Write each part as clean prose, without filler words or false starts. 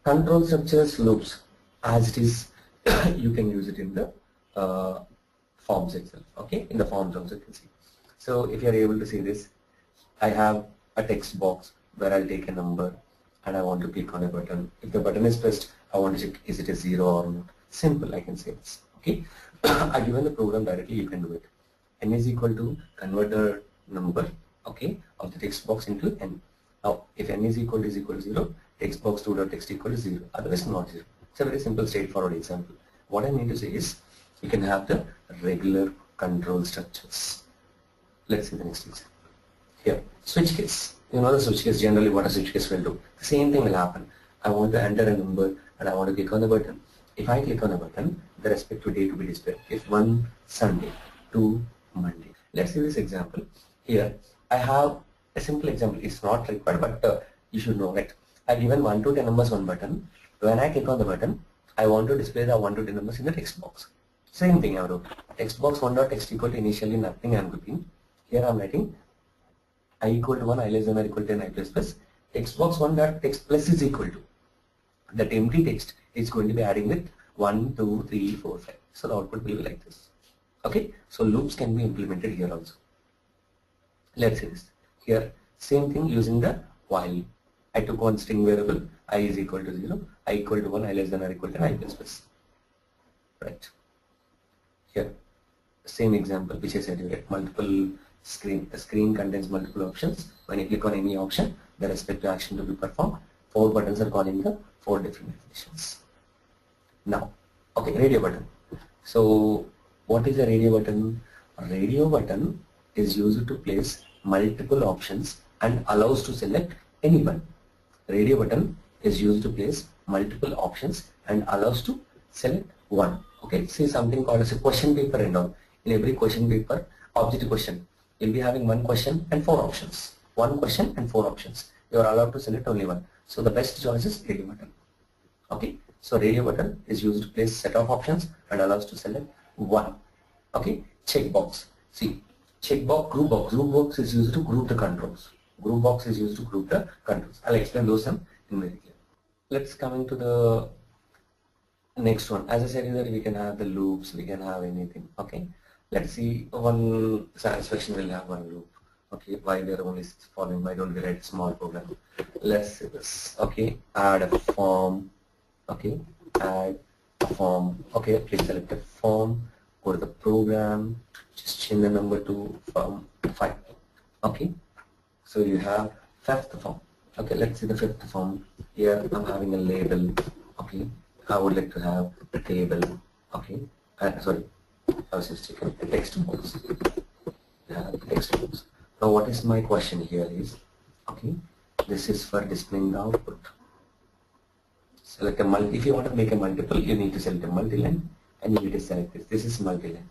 Control structures loops as it is. You can use it in the forms itself. Okay, in the forms also you can see. So if you are able to see this, I have a text box where I'll take a number and I want to click on a button. If the button is pressed, I want to check is it a 0 or not. Simple, I can say this. Okay, I given the program directly, you can do it. N is equal to convert the number, okay, of the text box into n. Now, if n is equal to 0, text box 2.text equal to 0, otherwise not 0. It's a very simple, straightforward example. What I mean to say is, you can have the regular control structures. Let's see the next example. Here, switch case. You know the switch case, generally what a switch case will do. The same thing will happen. I want to enter a number and I want to click on the button. If I click on the button, the respective date to be displayed. If 1 Sunday, 2 Monday. Let's see this example. Here, I have a simple example. It's not required, but you should know it. I given 1 to 10 numbers one button. When I click on the button, I want to display the 1 to 10 numbers in the text box. Same thing I will do. Text box 1.text equal to initially nothing I am looking. Here I am writing I equal to 1, I less than or equal to 10, I plus plus. Text box 1.text plus is equal to. That empty text is going to be adding with 1, 2, 3, 4, 5. So the output will be like this. Okay, so loops can be implemented here also. Let's see this. Here, same thing using the while. I took one string variable, I is equal to 0, I equal to 1, I less than or equal to 10, I plus plus. Right. Here, same example which I said you get multiple screen. The screen contains multiple options. When you click on any option, the respective action to be performed. 4 buttons are calling the 4 different definitions. Now, okay, radio button. So, what is a radio button? A radio button is used to place multiple options and allows to select any one. Radio button is used to place multiple options and allows to select one. Okay, see something called as a question paper and all. In every question paper, objective question, you'll be having one question and 4 options. One question and 4 options. You are allowed to select only one. So the best choice is radio button. Okay, so radio button is used to place set of options and allows to select one. Okay, checkbox. See, checkbox, group box is used to group the controls. Group box is used to group the controls. I'll explain those in very clear. Let's come into the next one. As I said earlier, we can have the loops, we can have anything. Okay, let's see one satisfaction will have one loop. Okay, why we are only following, why don't we write small program? Let's see this. Okay, add a form. Okay, add a form. Okay, please select a form, go to the program, just change the number to form 5. Okay, so you have 5th form. Okay, let's see the 5th form. Here I'm having a label. Okay, I would like to have a table. Okay, sorry, I was just checking a text box. Text box. Now what is my question here is, okay, this is for displaying the output. Select a multi. If you want to make a multiple, you need to select a multi-line and you need to select this. This is multi-line.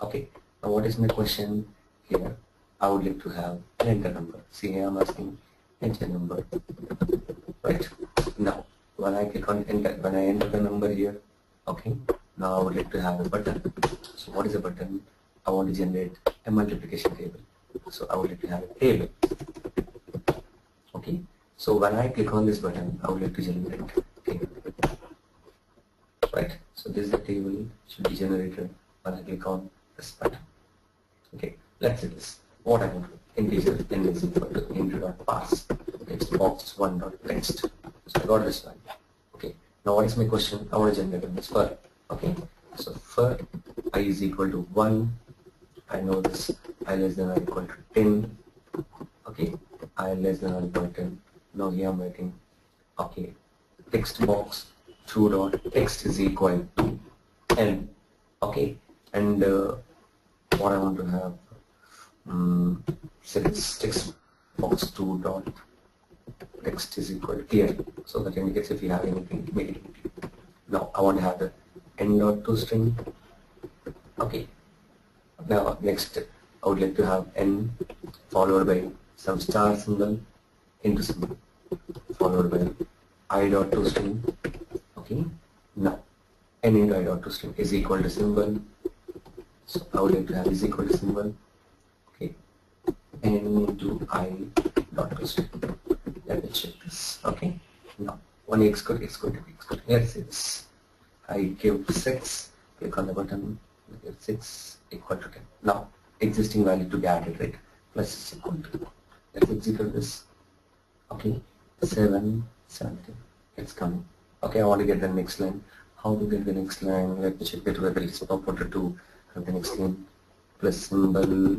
Okay, now what is my question here? I would like to have an enter number. See here I'm asking enter number. Right, now when I click on enter, when I enter the number here, okay, now I would like to have a button. So what is a button? I want to generate a multiplication table. So I would like to have a table. Okay, so when I click on this button, I would like to generate a table. Right, so this is the table should be generated when I click on this button. Okay, let's see this. What I want to integer n is equal to int.parse text box 1.text. So I got this one. Okay, now what is my question? I want to generate this for. Okay, so for I is equal to 1. I know this I less than or equal to 10. Okay, I less than or equal to 10. Now here I'm writing, okay, text box 2.text is equal to n. Okay, and what I want to have, say this text box 2.text is equal to here, so that indicates if you have anything, make it. Now I want to have the n.toString. Okay. Now next I would like to have n followed by some star symbol into symbol followed by i.toString. Okay. Now n into i.toString is equal to symbol. So I would like to have is equal to symbol. Okay. n into i.toString. Let me check this. Okay. Now one x code, let's say this. I give 6, click on the button, 6 equal to 10. Now existing value to be added, right? Plus is equal to. Let's execute this. Okay, 7, 17. It's coming. Okay, I want to get the next line. How to get the next line? Let me check it whether it's purported to have the next line. Plus symbol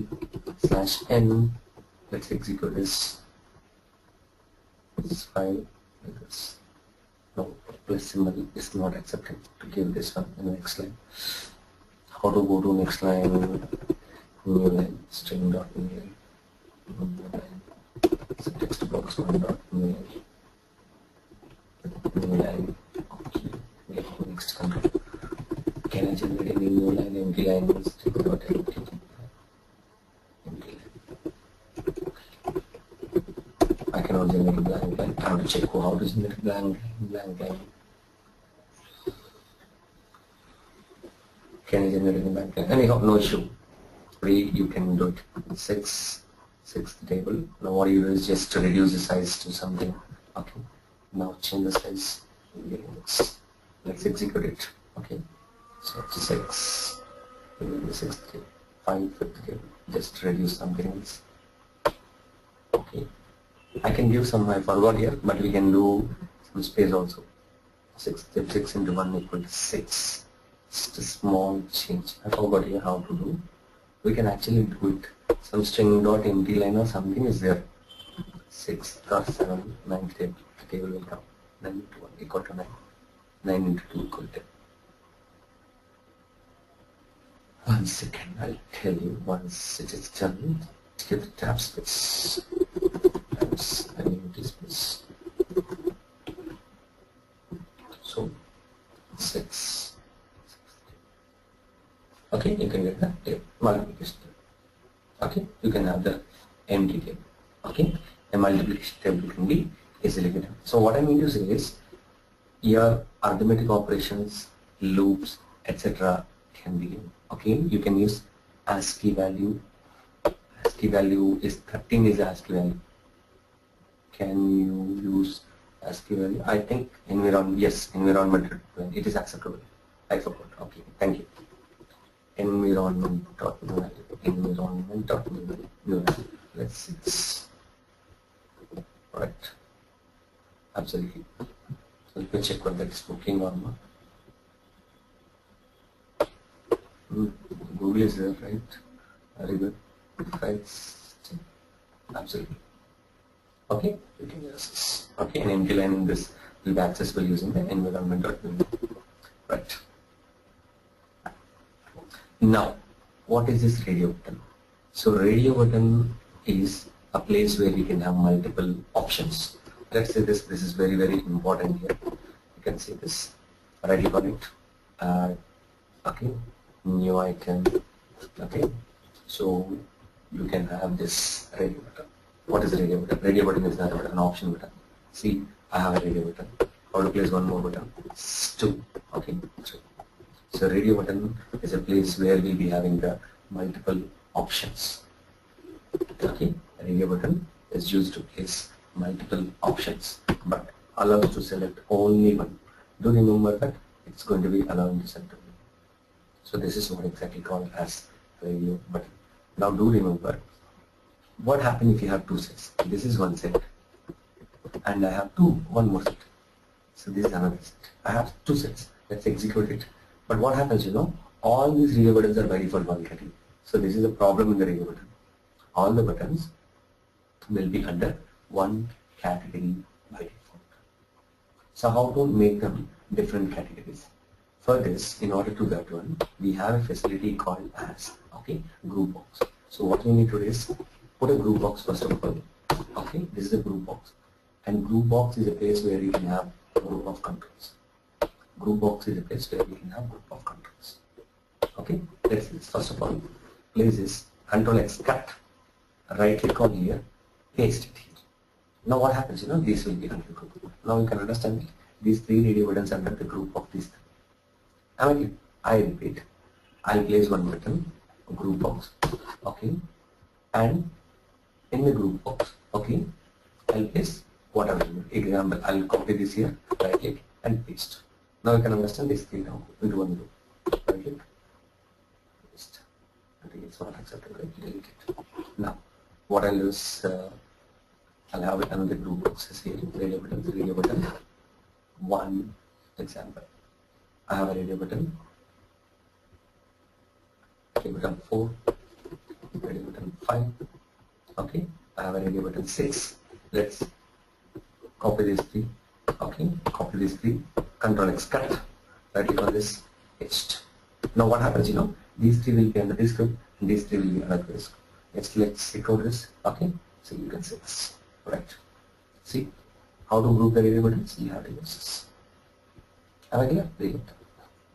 slash n. Let's execute this. This is 5 like this. No, plus symbol is not accepted to give this one in the next line. How to go to next line? New line, string dot new line. New line. So text box one dot new line. New line. Okay. Get to next control. Can I generate any new line? Empty line is string dot empty. Empty line. I cannot generate a blank line. I have to check how to generate a blank line. Can I generate a blank line? Anyhow, no issue. You can do it. 6 table. Now what you do is just to reduce the size to something. Okay. Now change the size. Let's execute it. Okay. So 6. 6 table. 5 fifth table. Just reduce something else. Okay. I can give some, I forgot here, but we can do some space also. 6 into 1 equals 6. Just a small change. I forgot here how to do. We can actually do it. Some string dot empty line or something is there. 6 or 7, 9 table. The table will come. 9 into 1 equal to 9. 9 into 2 equal to 10. 1 second, I'll tell you once it is done. Give the tab space. And empty space. So 6. Okay, you can get the table, multiplication table. Okay, you can have the empty table. Okay, a multiplication table can be easily given. So what I mean to say is, your arithmetic operations, loops, etc. can be given. Okay, you can use ASCII value. ASCII value is 13 is ASCII value. Can you use ASCII value? I think environment, it is acceptable. I forgot. Okay, thank you. Environment.new value. Let's see this. Right. Absolutely. So let me check whether it's working or not. Google is there, right? Very good. Right. Absolutely. Okay, you can use this. Okay, an empty line in this will be accessible using the environment.new. Right. Now, what is this radio button? So radio button is a place where you can have multiple options. Let's say this is very, very important here. You can see this. Right click on it. Okay, new icon. Okay, so you can have this radio button. What is radio button? Radio button is an option button. See, I have a radio button. How to place one more button? 2. Okay, 3. So radio button is a place where we'll be having the multiple options. Okay, radio button is used to place multiple options, but allows to select only one. Do remember that it's going to be allowing to select only. So this is what exactly called as radio button. Now do remember, what happens if you have 2 sets? This is one set, and I have one more set. So this is another set. I have 2 sets. Let's execute it. But what happens, all these radio buttons are by default one category. So this is a problem in the radio button. All the buttons will be under one category by default. So how to make them different categories? For this, in order to that one, we have a facility called as group box. So what we need to do is put a group box first of all. Okay, this is a group box, and group box is a place where you can have a group of controls. Group box is a place where we can have group of controls. Okay, let's see this. First of all, place this Control X cut, right click on here, paste it here. Now what happens, these will be under group. Now you can understand these 3 radio buttons under the group of these 3. I repeat, I'll place one button, a group box, okay, and in the group box, okay, I'll place what I will do. Example, I'll copy this here, right click and paste. Now you can understand this thing now into one go. Right click, paste. I think it's not accepted, right? Delete it. Now, what I'll do is I'll have another group boxes here, radio button, one example. I have a radio button, radio button 4, radio button 5, okay, I have a radio button 6. Let's copy these three, okay, copy these three, Control X cut, right click on this, paste. Now what happens, these three will be under this group and these three will be under this group. Let's record this, okay, so you can see this, right. See how to group the radio buttons, you have to use this. Am I clear? Very good.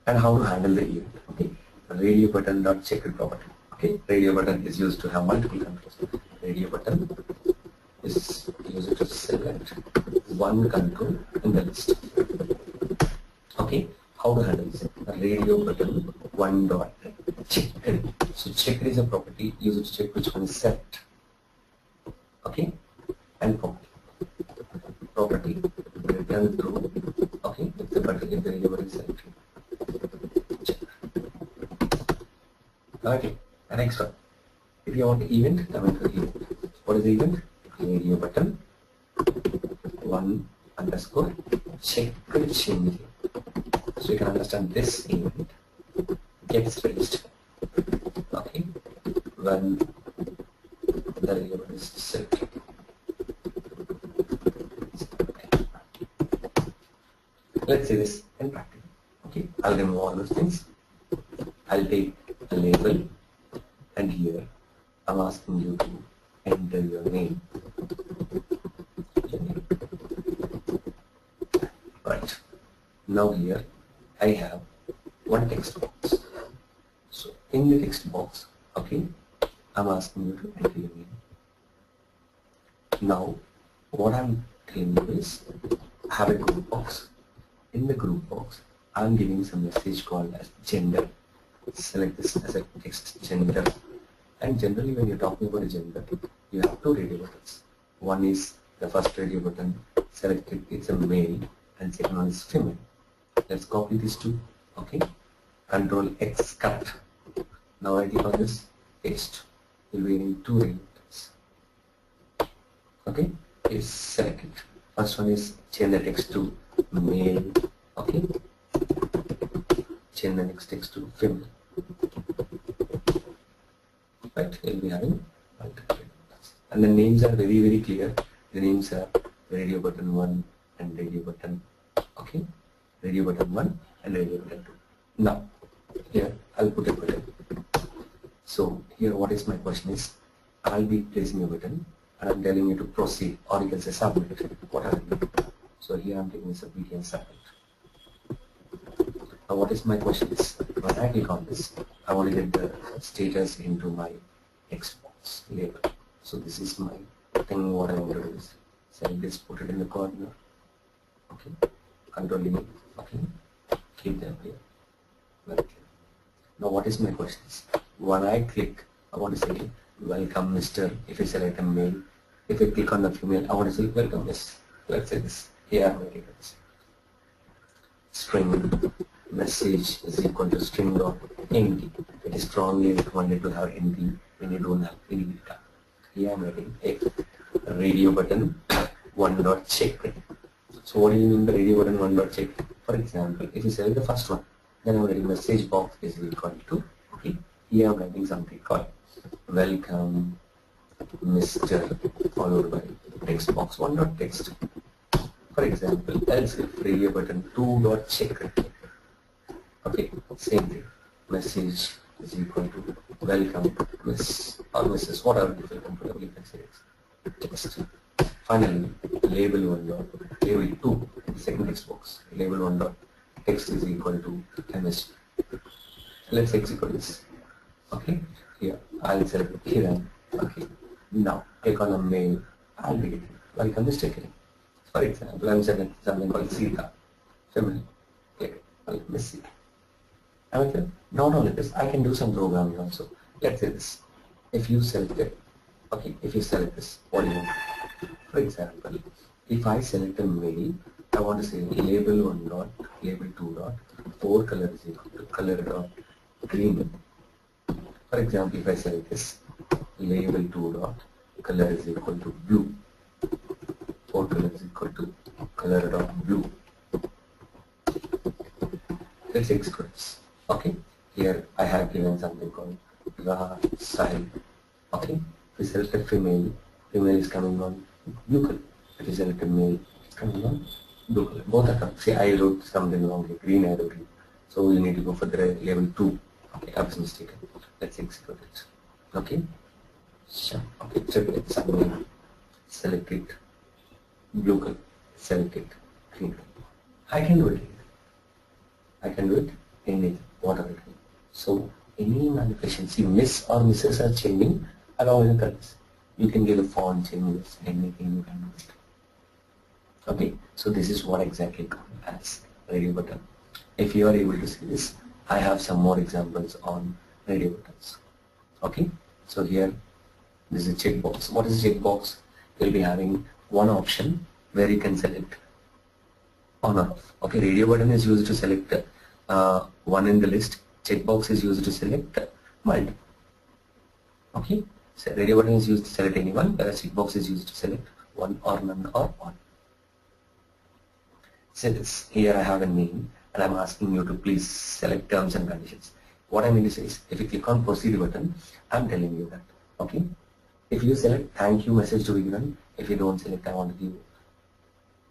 And how to handle the event, okay. Radio button dot checked property, okay. Radio button is used to have multiple controls. Radio button is used to select one control in the list, okay. How to handle this? Radio button one dot checked. So checked is a property used to check which one is set, okay, and property return true, okay, if the particular variable is selected. Okay, the next one. If you want event, come into event. What is the event? Radio button one underscore check change. So you can understand this event gets raised, okay, when the variable is selected. Let's see this in practice. Okay, I'll remove all those things. I'll take a label, and here I'm asking you to enter your name. Right. Now here I have one text box. So in the text box, okay, I'm asking you to enter your name. Now what I'm telling you is I have a group box. In the group box, I'm giving some message called as gender. Select this as a text gender. And generally when you're talking about a gender, you have two radio buttons. One is the first radio button, selected it's a male, and second one is female. Let's copy these two, okay. Control X cut. Now I click on this, paste. You'll be getting two radio buttons. Okay, is selected. First one is change the text to male, okay. Change the next text to female. Right, you'll be having multiple buttons. And the names are very, very clear. The names are radio button 1 and radio button, okay. Radio button 1 and radio button 2. Now, here I'll put a button. So here what is my question is, I'll be placing a button and I'm telling you to proceed, or you can say submit, whatever. So here I'm taking this a BTN submit. Now what is my question is, when I click on this, I want to get the status into my Xbox label. So this is my thing, what I want to do is select this, put it in the corner, okay, Control E, okay, keep them here. Okay. Now what is my question is, when I click, I want to say welcome Mr. If you select a male, if I click on the female, I want to say welcome Miss. Let's say this, here I'm going to this. String message is equal to string dot empty. It is strongly recommended to have empty when you don't have any data. Here I'm writing a radio button one dot check. So what do you mean by radio button one dot check? For example, if you select the first one, then I'm writing message box is equal to, okay, here I'm writing something called welcome Mr. followed by text box one dot text. For example, else if radio button 2 dot check. Okay, same thing. Message is equal to welcome Miss or Mrs. Whatever you feel comfortable, you can say text. Finally, label 1 dot label 2, second text box. Label 1 dot text is equal to MSG. Let's execute this. Okay, here I'll select Kiran. Okay, now click on the mail. I'll be getting welcome Mr. Kiran. For example, I'm setting something called Sita, feminine. Click on Miss Sita. Okay. Not only this, I can do some programming also. Let's say this. If you select it, okay, if you select this, what do you want? For example, if I select a mail, I want to say label 1 dot, label 2 dot, 4 color is equal to color dot green. For example, if I select this, label 2 dot, color is equal to blue, 4 color is equal to color dot blue. Let's execute this. Okay, here I have given something called side. Okay, if we selected female, female is coming on blue color. If we selected male, it's coming on blue color. Both are coming. See, I wrote something wrong here, green arrow green. So we need to go for the level 2. Okay, I was mistaken. Let's execute it. Okay, sure. Okay, check it. Submit. Select it. Blue color. Select it. Green color. I can do it. I can do it anything, whatever it is. So any manipulation, see miss or misses are changing along with the colors. You can give a font changes, anything you can do it. Okay, so this is what exactly called as radio button. If you are able to see this, I have some more examples on radio buttons. Okay, so here this is a checkbox. What is a checkbox? You'll be having one option where you can select on or off. Okay, radio button is used to select one in the list. Checkbox is used to select multiple. Okay, so radio button is used to select anyone, whereas checkbox is used to select one or none or all. So this here I have a name and I'm asking you to please select terms and conditions. What I mean to say is, if you click on proceed button, I'm telling you that. Okay, if you select thank you message to be given, if you don't select I want to give,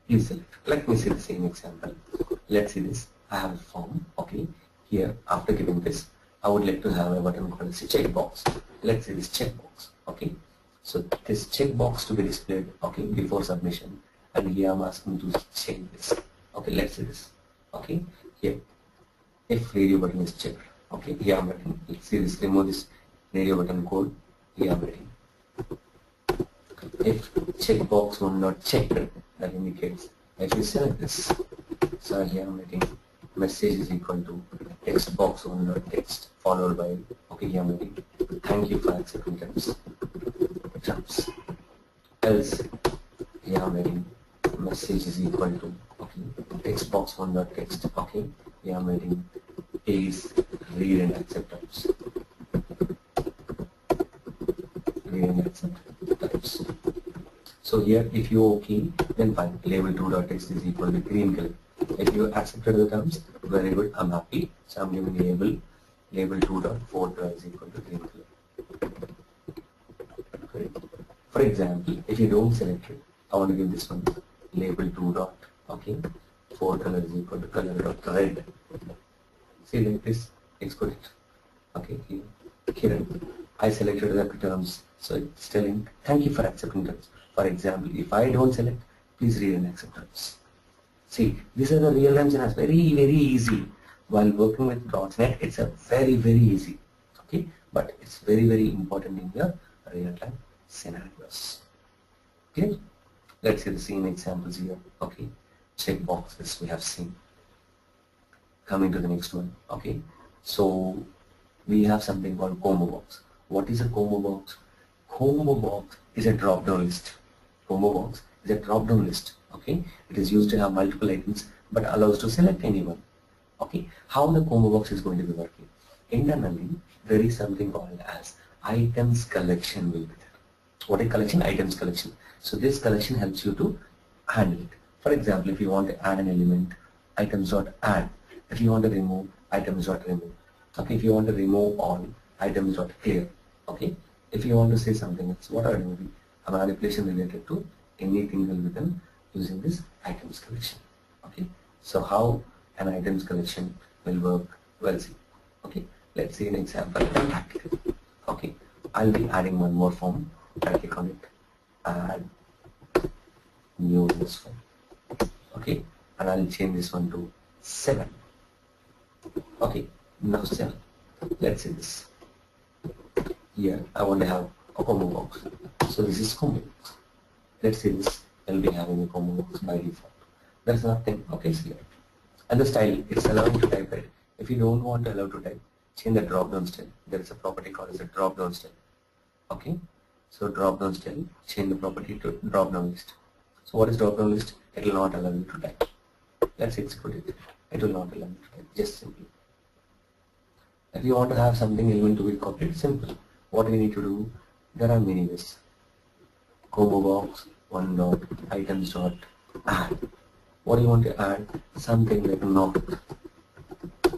please select. Let me see the same example. Let's see this. I have a form. Okay, here after giving this, I would like to have a button called as a checkbox. Let's see this checkbox. Okay, so this checkbox to be displayed. Okay, before submission, and here I'm asking to change this. Okay, let's see this. Okay, here if radio button is checked. Okay, here I'm writing. Let's see this. Remove this radio button code. Here I'm writing. If checkbox one not checked, that indicates if you select this. So here I'm writing message is equal to text box one dot text followed by, okay, here I'm writing thank you for accepting terms. Else here I'm writing message is equal to, okay, text box one dot text. Okay, here I'm writing please read and accept terms. Read and accept terms. So here if you okay, then fine, label 2.text is equal to green color. If you accepted the terms, very good, I'm happy. So I'm giving label 2.4 is equal to green color. Okay. For example, if you don't select it, I want to give this one label 2 dot, okay, 4 color is equal to color dot red. See like this, export it. Okay, here I selected the terms, so it's telling thank you for accepting terms. For example, if I don't select, please read and accept terms. See, these are the real-time scenarios, very easy. While working with .NET, it's a very easy. Okay, but it's very important in your real-time scenarios. Okay, let's see the same examples here. Okay, checkboxes we have seen. Coming to the next one. Okay, so we have something called combo box. What is a combo box? Combo box is a drop-down list. Combo box is a drop-down list. Okay, it is used to have multiple items but allows to select anyone. Okay, how the combo box is going to be working? Internally, there is something called as items collection will be there. What is collection? Items collection. So this collection helps you to handle it. For example, if you want to add an element, items.add. If you want to remove, items.remove. Okay, if you want to remove all, items.clear. Okay, if you want to say something else, what are you a manipulation related to anything will be done using this items collection. Okay, so how an items collection will work, well see. Okay, let's see an example and practical. Okay, I'll be adding one more form. I'll click on it, add new this form. Okay, and I'll change this one to 7. Okay, now 7. Let's see this. Here I want to have a combo box. So this is combo box. Let's see this. I'll be having a combo box by default. There's nothing. Okay, select. And the style, it's allowed to type it. If you don't want to allow to type, change the drop-down style. There is a property called as a drop-down style. Okay, so drop-down style, change the property to drop-down list. So what is drop-down list? It will not allow you to type. Let's execute it. It will not allow you to type. Just simply. If you want to have something element to be copied, simple. What we need to do? There are many ways. Combo box, one dot, items dot, add. What do you want to add? Something like not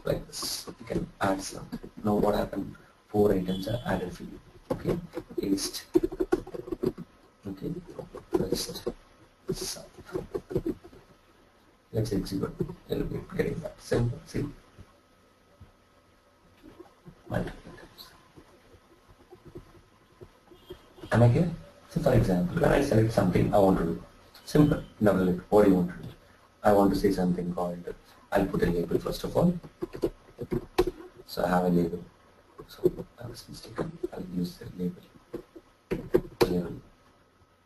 like this. You can add something. Now what happened? 4 items are added for you. Okay, paste. Okay, paste. Sub. Let's execute. It'll be getting that. Simple. See. Multiple items. Am I here? So for example, when I select something I want to do, simple, double click, what do you want to do? I want to say something called, I'll put a label first of all. So I have a label. So I was mistaken, I'll use the label.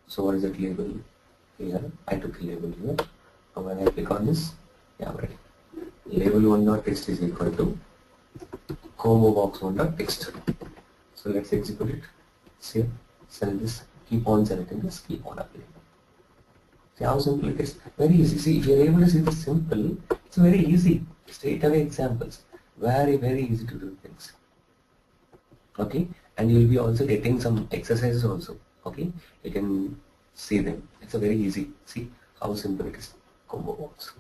So what is that label? Here, I took a label here. And when I click on this, yeah, I'm ready. Label1.text is equal to combo box1.text. So let's execute it. See, select this, keep on selecting this, keep on applying. See how simple it is. Very easy. See, if you're able to see this simple, it's very easy. Straight away examples. Very, very easy to do things. Okay, and you'll be also getting some exercises also. Okay, you can see them. It's a very easy. See how simple it is. Combo box.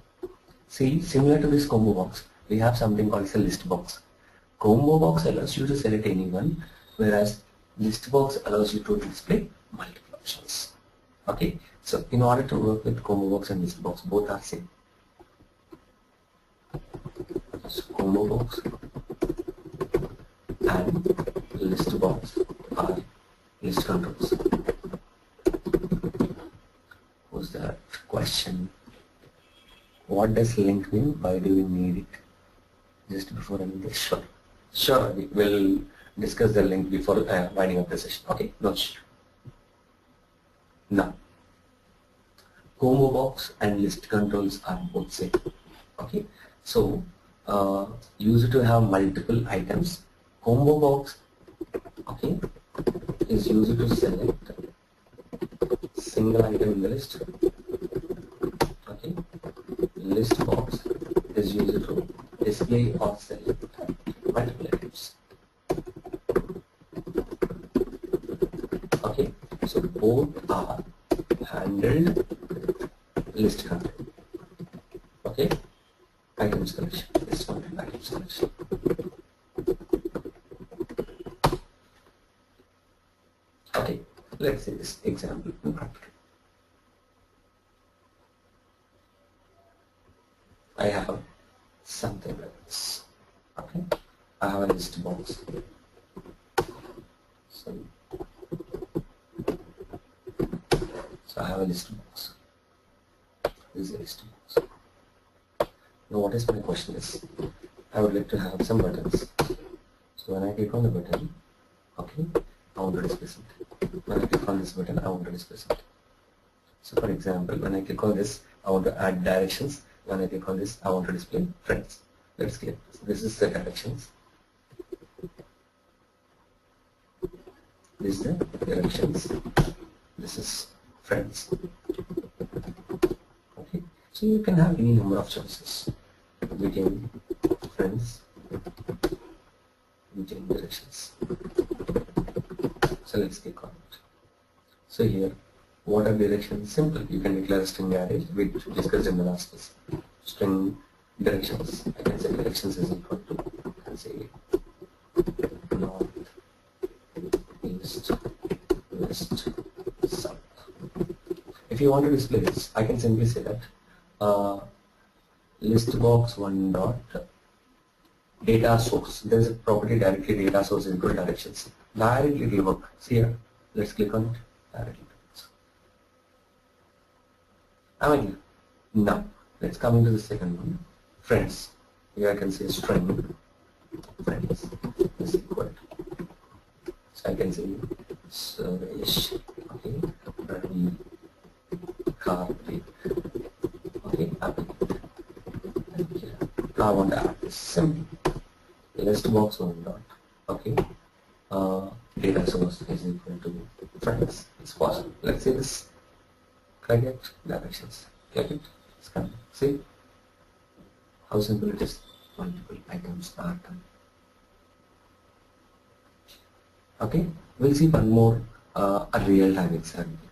See, similar to this combo box, we have something called a list box. Combo box allows you to select anyone, whereas list box allows you to display multiple options. Okay, so in order to work with combo box and list box, both are same. So combo box and list box are list controls. Who's that question? What does link mean? Why do we need it? Just before ending this, sure. Sure, we will discuss the link before winding up the session. Okay, no issue. Now, combo box and list controls are both same. Okay, so use it to have multiple items. Combo box, okay, is used to select single item in the list. Okay, list box is used to display or select multiple items. Okay, so both are handled list control. Okay, items collection, list control, items collection. Okay, let's see this example in practical. I have something like this. Okay, I have a list box. So I have a list box. This is a list box. Now what is my question is, I would like to have some buttons. So when I click on the button, okay, I want to display something. When I click on this button, I want to display something. So for example, when I click on this, I want to add directions. When I click on this, I want to display friends. Let's click. So this is the directions. This is the directions. This is friends. Okay. So you can have any number of choices between friends, between directions. So let's click on it. So here, what are directions? Simple. You can declare a string array, which we discussed in the last lesson. String directions. I can say directions is equal to, I can say north, east, west, south. If you want to display this, I can simply say that list box one dot data source. There is a property directly data source is equal to directions. Directly it will work. See here. Let's click on it. Directly. Am I clear? Now, let's come into the second one. Friends. Here I can say string friends is equal to. So I can say Suresh, okay, Ravi, Karthik, okay, I want to add this simple. List box one dot, okay, data source is equal to friends. It's possible. Let's say this. click it, directions, click it, scan. See how simple it is. Multiple items are done. Okay, we'll see one more a real-time example.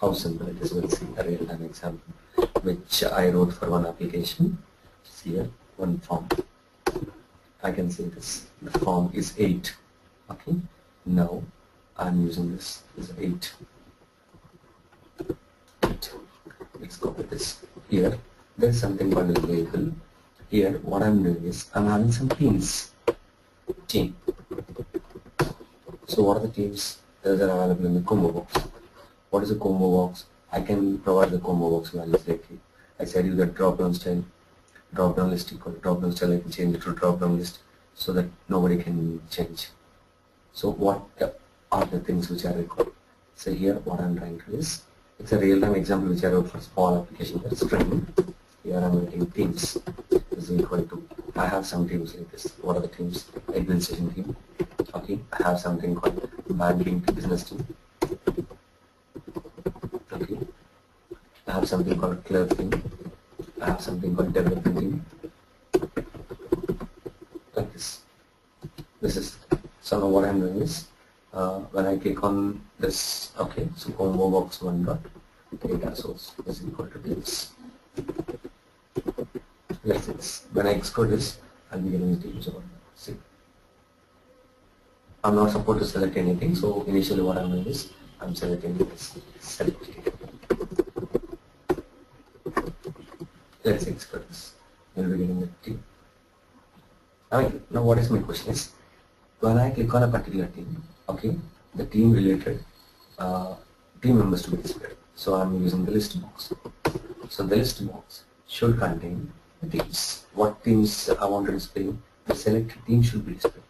How simple it is. We'll see a real-time example which I wrote for one application. See here, one form. I can say this. The form is 8. Okay, now I'm using this. This is 8. Let's copy this. Here, there's something called a label. Here, what I'm doing is I'm having some teams. Team. So what are the teams that are available in the combo box? What is a combo box? I can provide the combo box values like I said you that drop-down style, drop-down list equal drop-down style. I can change it to drop-down list so that nobody can change. So what are the things which are required? So here what I'm trying to do is, it's a real-time example which I wrote for small application. That's string. Here I'm writing teams is equal to, I have some teams like this. What are the teams? Administration team. Okay, I have something called banking business team. Okay, I have something called clerk team. I have something called development team. Like this. This is, so now what I'm doing is, when I click on this, okay, so combo box 1 dot data source is equal to this. Let's see this. When I exclude this, I'll be getting the teams over. See, I'm not supposed to select anything, so initially what I'm doing is I'm selecting this. Select. Let's exclude this. We'll be getting the team. Now what is my question is, when I click on a particular team, okay, the team related team members to be displayed. So I'm using the list box. So the list box should contain the teams. What teams I want to display? The selected team should be displayed.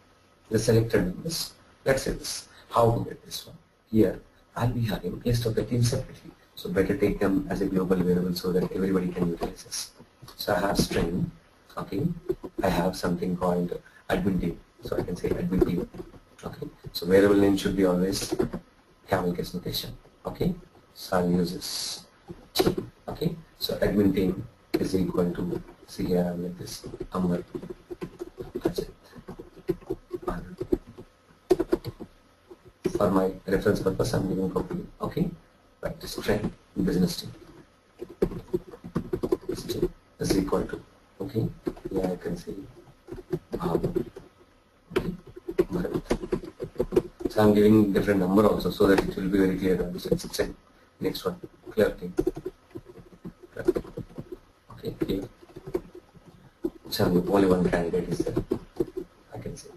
The selected members. Let's say this. How to get this one? Here I'll be having list of the teams separately. So better take them as a global variable so that everybody can utilize this. So I have string. Okay. I have something called admin team. So I can say admin team. Okay. So variable name should be always camel case notation. Okay. So I'll use this team. Okay. So admin team is equal to, see here I'm like this, Amar, Ajit, Anand. For my reference purpose I'm giving copy. Okay. Right. String business team. String is equal to, okay. Here I can say okay. So I'm giving different number also so that it will be very clear to understand. Next one, clerk team. Okay, here. So only one candidate is there. I can say.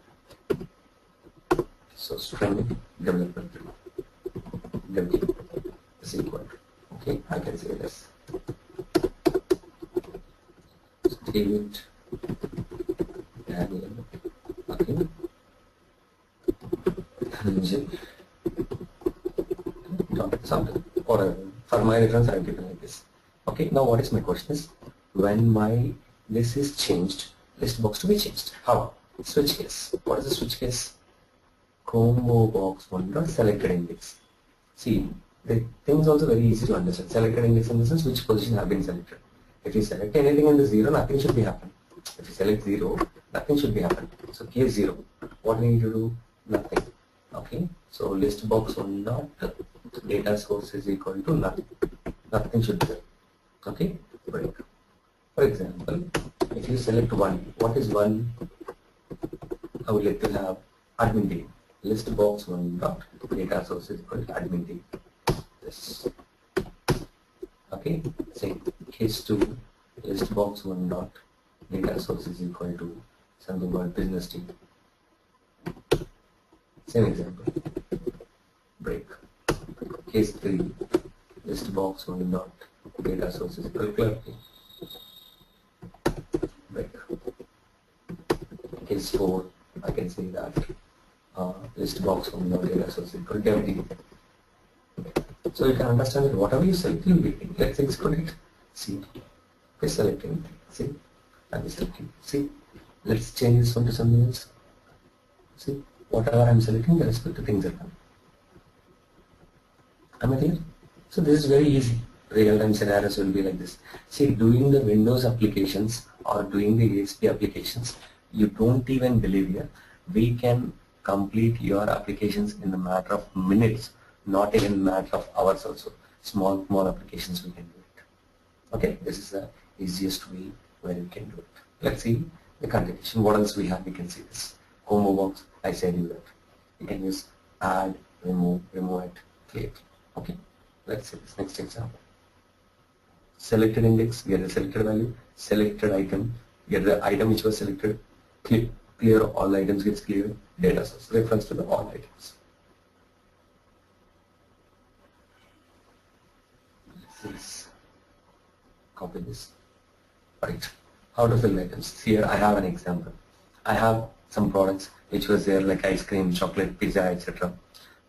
So string development team is equal to, okay, I can say this. David, Daniel, okay. Something or for my reference I'm giving like this. Okay, now what is my question is, when my this is changed, list box to be changed. How? Switch case. What is the switch case? Combo box 1 dot selected index. See, the thing is also very easy to understand. Selected index in the sense which position have been selected. If you select anything in the 0, nothing should be happen. If you select 0, nothing should be happen. So case 0. What we need to do? Nothing. Okay. So list box 1 dot data source is equal to null. Nothing should be there. Okay. Break. For example, if you select 1, what is 1? I would like to have admin team. List box 1 dot data source is equal to admin team. This. Okay. Same. Case 2, list box 1 dot data source is equal to something called business team. Same example. Break. Case 3, list box 1 dot data source is equal to clerk team. Break. Case 4, I can say that list box 1 dot data source is equal to dev team. So you can understand that whatever you select, you'll be getting. Let's exclude it. See, we're selecting. See, I'm selecting. See, let's change this one to something else. See, whatever I'm selecting, the respective things are done. Am I clear? So this is very easy. real-time scenarios will be like this. See, doing the Windows applications or doing the ASP applications, you don't even believe here. We can complete your applications in a matter of minutes, not even a matter of hours also. Small applications we can do it. Okay, this is the easiest way where we can do it. Let's see the continuation. What else we have? We can see this. Combo box, I said you that. You can use add, remove it, create. Okay, let's see this next example. Selected index, get the selected value, selected item, get the item which was selected, clear all items gets clear, data source, reference to the all items. Let's copy this. Right. How to fill items? Here I have an example. I have some products which was there like ice cream, chocolate, pizza, etc.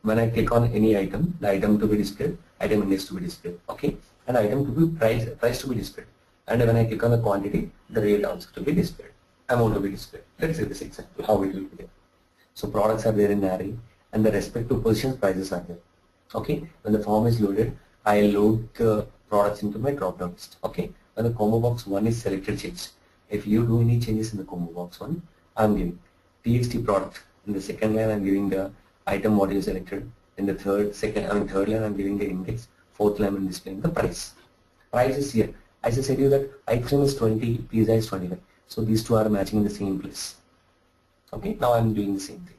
When I click on any item, the item to be displayed, item index to be displayed, okay, and item to be price to be displayed. And when I click on the quantity, the rate also to be displayed, amount to be displayed. Let's say this example, how it will be there. So products are there in array, and the respective positions prices are there. Okay, when the form is loaded, I load the products into my drop-down list. Okay, when the combo box 1 is selected changed. If you do any changes in the combo box 1, I'm giving txt product. In the second line, I'm giving the item what you selected. In the third line, I'm giving the index. Fourth line, I'm displaying the price. Price is here. As I said you that ice cream is 20, pizza is 25. So these two are matching in the same place. Okay, now I'm doing the same thing.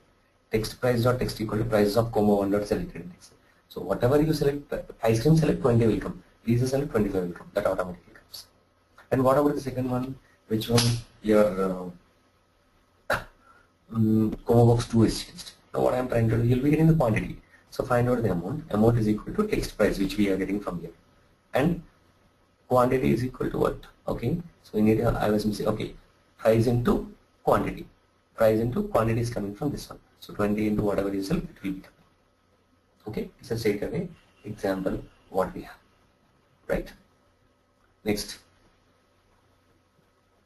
Text price dot text equal to prices of combo 1 dot selected index. So whatever you select, ice cream select 20 will come. Pizza select 25 will come. That automatically comes. And what about the second one? Which one? Your combo box 2 is changed. Now what I am trying to do, you'll be getting the quantity. So find out the amount. Amount is equal to text price which we are getting from here. And quantity is equal to what? Okay. So we need I was missing. Okay. Price into quantity. Price into quantity is coming from this one. So 20 into whatever you sell, it will be coming. Okay. It's a straight away example what we have. Right. Next.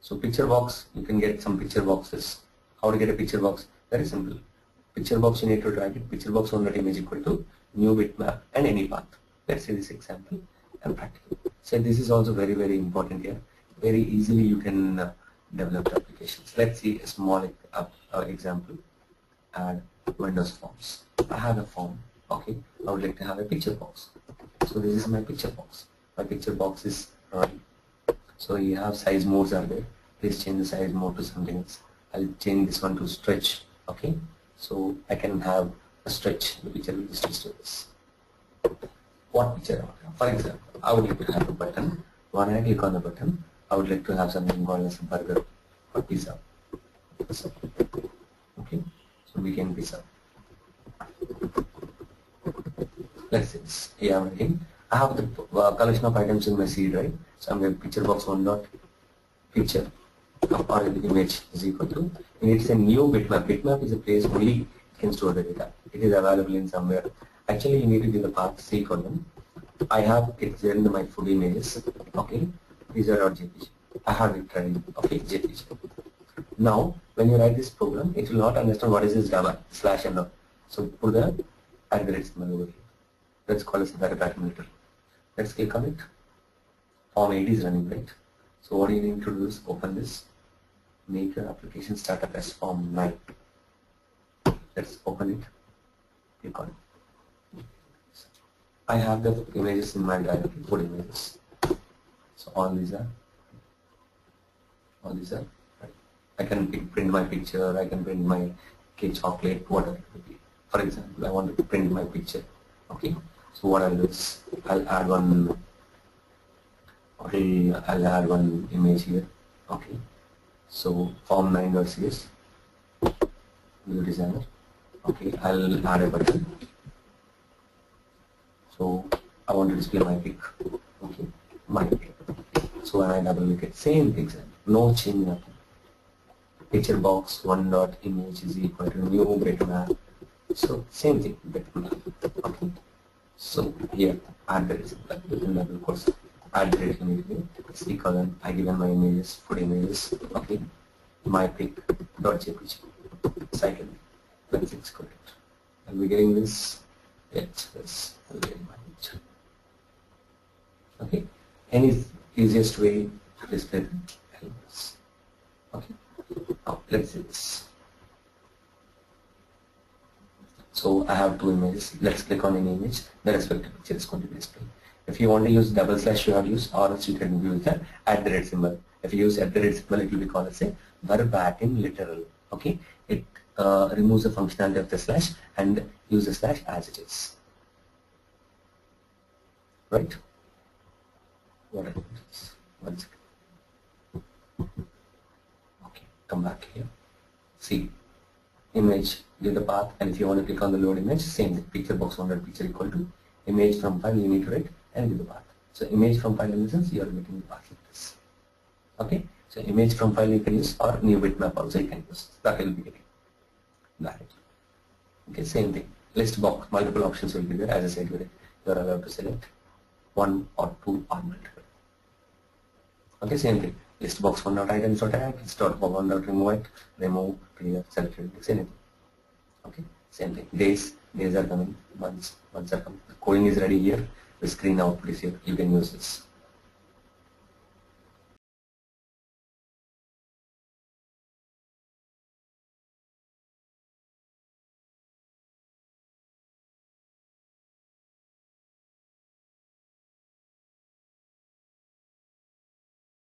So picture box, you can get some picture boxes. How to get a picture box? Very simple. Picture box you need to drag it. Picture box on that image equal to new bitmap and any path. Let's say this example and practical. So this is also very important here. Very easily you can develop the applications. Let's see a small example. Add Windows forms. I have a form. Okay. I would like to have a picture box. So this is my picture box. My picture box is right. So you have size modes are there. Please change the size mode to something else. I'll change this one to stretch. Okay. So I can have a stretch. The picture will be stretched to this. What picture? For example, I would like to have a button. When I click on the button, I would like to have something called as a burger or pizza. Okay. So we can pizza. Let's see this. Here I'm writing. I have the collection of items in my seed, right? So I'm going to picture box 1 dot picture or the image is equal to, and it's a new bitmap. Bitmap is a place only it can store the data. It is available in somewhere. Actually, you need to give the path C for them. I have it there in my food images. Okay, these are .jpg. I have it ready. Okay, jpg. Now, when you write this program, it will not understand what is this Java / and all. So put the @ symbol over here. Let's call it a parameter. Let's click on it. Form 8 is running, right? So what you need to do is open this. Make your application startup as form 9. Let's open it. Click on it. I have the images in my directory, food images. So all these are right. I can print my picture, I can print my cake chocolate, whatever it will be. For example, I want to print my picture. Okay. So what I'll do is I'll add one image here. Okay. So form 9.cs new designer. Okay, I'll add a button. So I want to display my pic. Okay, my pic. So when I double click it, same example, no change nothing. Picture box 1 dot image is equal to new bitmap. So same thing, bitmap. Okay. So here add the result within double quotes. Add the immediately. C column. I given my images, food images. Okay. My pic dot jpg. Cycle. Let's execute it. I'll be getting this. Yes. I'll get my picture. Okay, any easiest way to display the elements. Okay, now let's see this. So I have two images. Let's click on an image. The respective picture is going to be displayed. If you want to use double slash, you have to use, or else you can use the @ symbol. If you use @ symbol, it will be called as a verbatim literal. Okay, it removes the functionality of the slash and use the slash as it is. Right? What I do is, one second. Okay, come back here. See, image, give the path, and if you want to click on the load image, same thing. Picture box 100 picture equal to image from file, you need to write and give the path. So image from file in the sense you are getting the path like this. Okay, so image from file you can use, or new bitmap also you can use. That will be getting that. Okay, same thing. List box, multiple options will be there. As I said, you are allowed to select one or two or multiple. Okay, same thing. List box one dot items dot add, list dot one dot remove it, remove, clear, select, anything. Okay, same thing. Days are coming, months are coming. The coding is ready here. The screen output is here. You can use this.